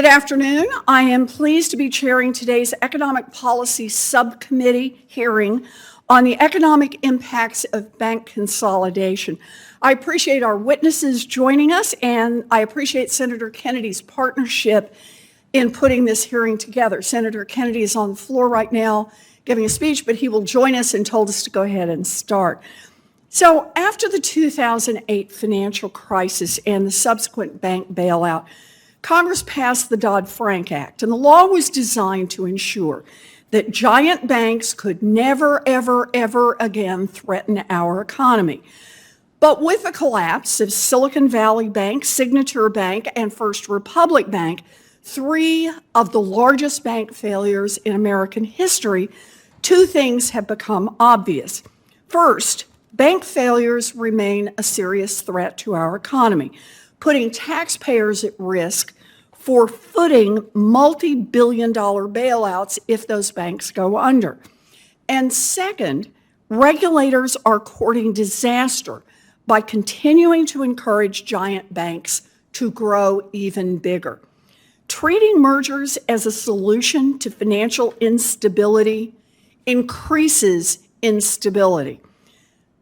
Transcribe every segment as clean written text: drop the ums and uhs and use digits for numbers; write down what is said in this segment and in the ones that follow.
Good afternoon. I am pleased to be chairing today's Economic Policy Subcommittee hearing on the economic impacts of bank consolidation. I appreciate our witnesses joining us, and I appreciate Senator Kennedy's partnership in putting this hearing together. Senator Kennedy is on the floor right now giving a speech, but he will join us and told us to go ahead and start. So after the 2008 financial crisis and the subsequent bank bailout, Congress passed the Dodd-Frank Act, and the law was designed to ensure that giant banks could never, ever, ever again threaten our economy. But with the collapse of Silicon Valley Bank, Signature Bank, and First Republic Bank, three of the largest bank failures in American history, two things have become obvious. First, bank failures remain a serious threat to our economy, putting taxpayers at risk for footing multi-billion-dollar bailouts if those banks go under. And second, regulators are courting disaster by continuing to encourage giant banks to grow even bigger. Treating mergers as a solution to financial instability increases instability.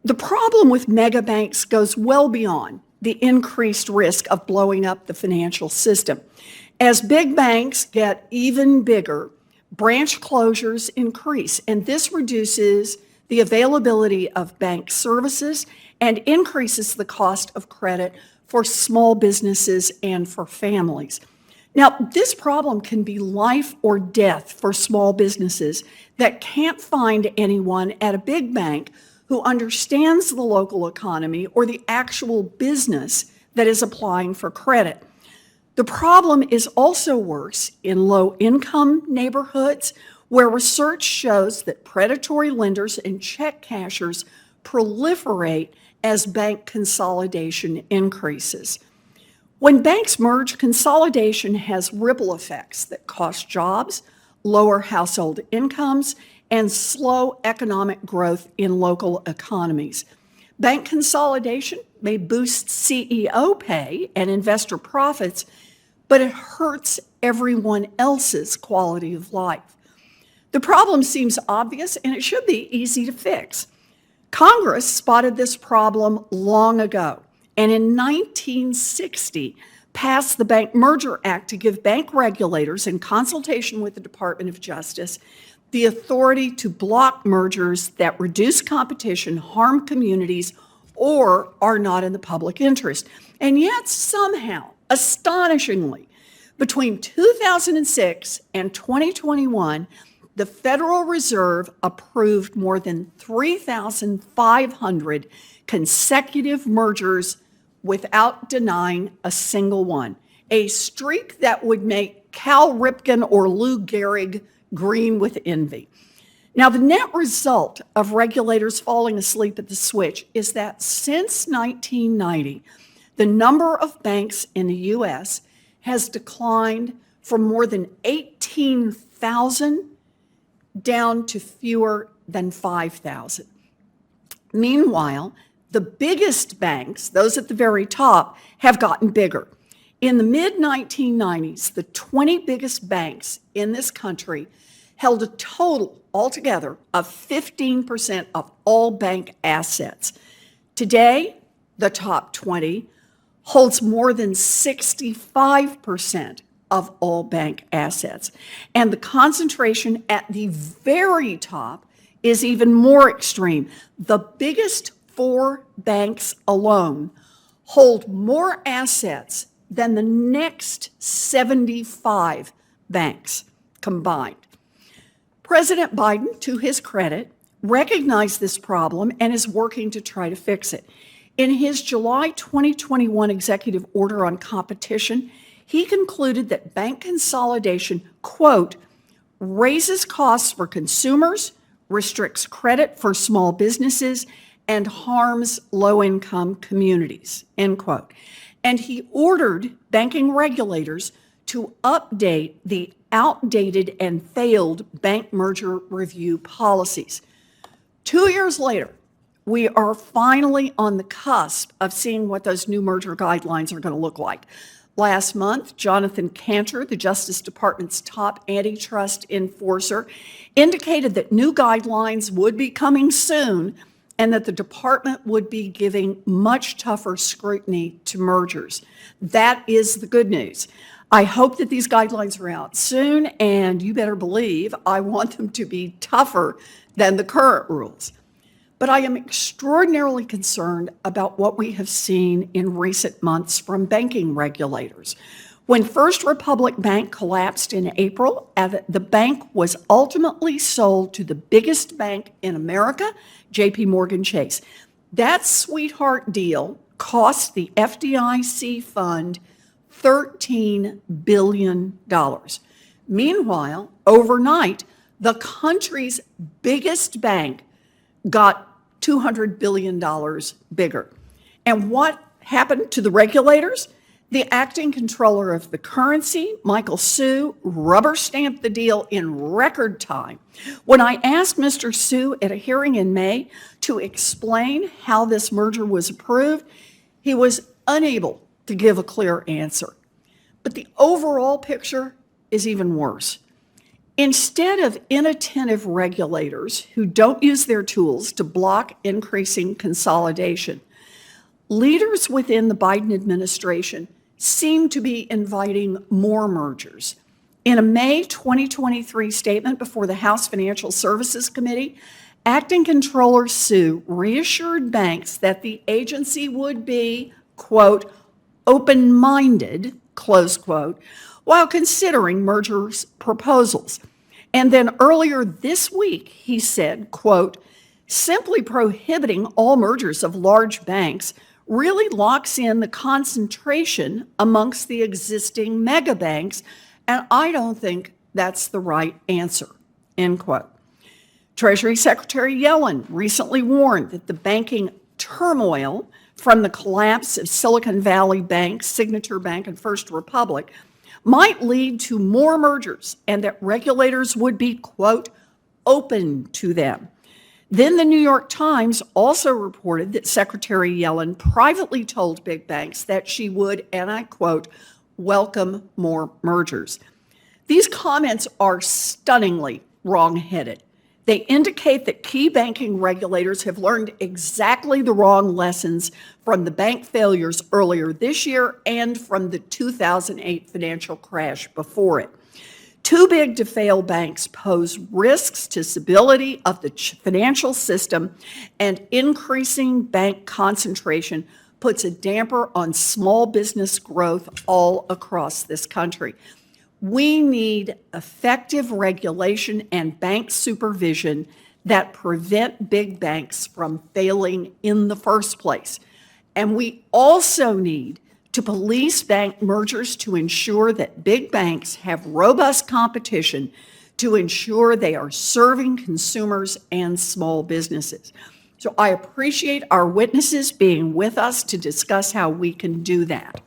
The problem with mega banks goes well beyond the increased risk of blowing up the financial system. As big banks get even bigger, branch closures increase, and this reduces the availability of bank services and increases the cost of credit for small businesses and for families. Now, this problem can be life or death for small businesses that can't find anyone at a big bank who understands the local economy or the actual business that is applying for credit. The problem is also worse in low-income neighborhoods where research shows that predatory lenders and check cashers proliferate as bank consolidation increases. When banks merge, consolidation has ripple effects that cost jobs, lower household incomes, and slow economic growth in local economies. Bank consolidation may boost CEO pay and investor profits, but it hurts everyone else's quality of life. The problem seems obvious, and it should be easy to fix. Congress spotted this problem long ago, and in 1960 passed the Bank Merger Act to give bank regulators, in consultation with the Department of Justice, the authority to block mergers that reduce competition, harm communities, or are not in the public interest. And yet somehow, astonishingly, between 2006 and 2021, the Federal Reserve approved more than 3,500 consecutive mergers without denying a single one, a streak that would make Cal Ripken or Lou Gehrig green with envy. Now, the net result of regulators falling asleep at the switch is that since 1990, the number of banks in the U.S. has declined from more than 18,000 down to fewer than 5,000. Meanwhile, the biggest banks, those at the very top, have gotten bigger. In the mid-1990s, the 20 biggest banks in this country held a total altogether of 15% of all bank assets. Today, the top 20 holds more than 65% of all bank assets. And the concentration at the very top is even more extreme. The biggest four banks alone hold more assets than the next 75 banks combined. President Biden, to his credit, recognized this problem and is working to try to fix it. In his July 2021 executive order on competition, he concluded that bank consolidation, quote, raises costs for consumers, restricts credit for small businesses, and harms low-income communities, end quote. And he ordered banking regulators to update the outdated and failed bank merger review policies. 2 years later, we are finally on the cusp of seeing what those new merger guidelines are going to look like. last month, Jonathan Cantor, the Justice Department's top antitrust enforcer, indicated that new guidelines would be coming soon and that the department would be giving much tougher scrutiny to mergers. That is the good news. I hope that these guidelines are out soon, and you better believe I want them to be tougher than the current rules. But I am extraordinarily concerned about what we have seen in recent months from banking regulators. When First Republic Bank collapsed in April, the bank was ultimately sold to the biggest bank in America, J.P. Morgan Chase. That sweetheart deal cost the FDIC fund $13 billion. Meanwhile, overnight, the country's biggest bank got $200 billion bigger. And what happened to the regulators? The acting controller of the currency, Michael Hsu, rubber-stamped the deal in record time. When I asked Mr. Hsu at a hearing in May to explain how this merger was approved, he was unable to give a clear answer. But the overall picture is even worse. Instead of inattentive regulators who don't use their tools to block increasing consolidation, leaders within the Biden administration seem to be inviting more mergers. In a May 2023 statement before the House Financial Services Committee, Acting Controller Hsu reassured banks that the agency would be, quote, open-minded, close quote, while considering mergers proposals. And then earlier this week, he said, quote, simply prohibiting all mergers of large banks really locks in the concentration amongst the existing mega banks, and I don't think that's the right answer, end quote. Treasury Secretary Yellen recently warned that the banking turmoil from the collapse of Silicon Valley Bank, Signature Bank, and First Republic might lead to more mergers and that regulators would be, quote, open to them. Then the New York Times also reported that Secretary Yellen privately told big banks that she would, and I quote, welcome more mergers. These comments are stunningly wrong-headed. They indicate that key banking regulators have learned exactly the wrong lessons from the bank failures earlier this year and from the 2008 financial crash before it. Too big to fail banks pose risks to stability of the financial system, and increasing bank concentration puts a damper on small business growth all across this country. We need effective regulation and bank supervision that prevent big banks from failing in the first place. And we also need to police bank mergers to ensure that big banks have robust competition to ensure they are serving consumers and small businesses. So I appreciate our witnesses being with us to discuss how we can do that.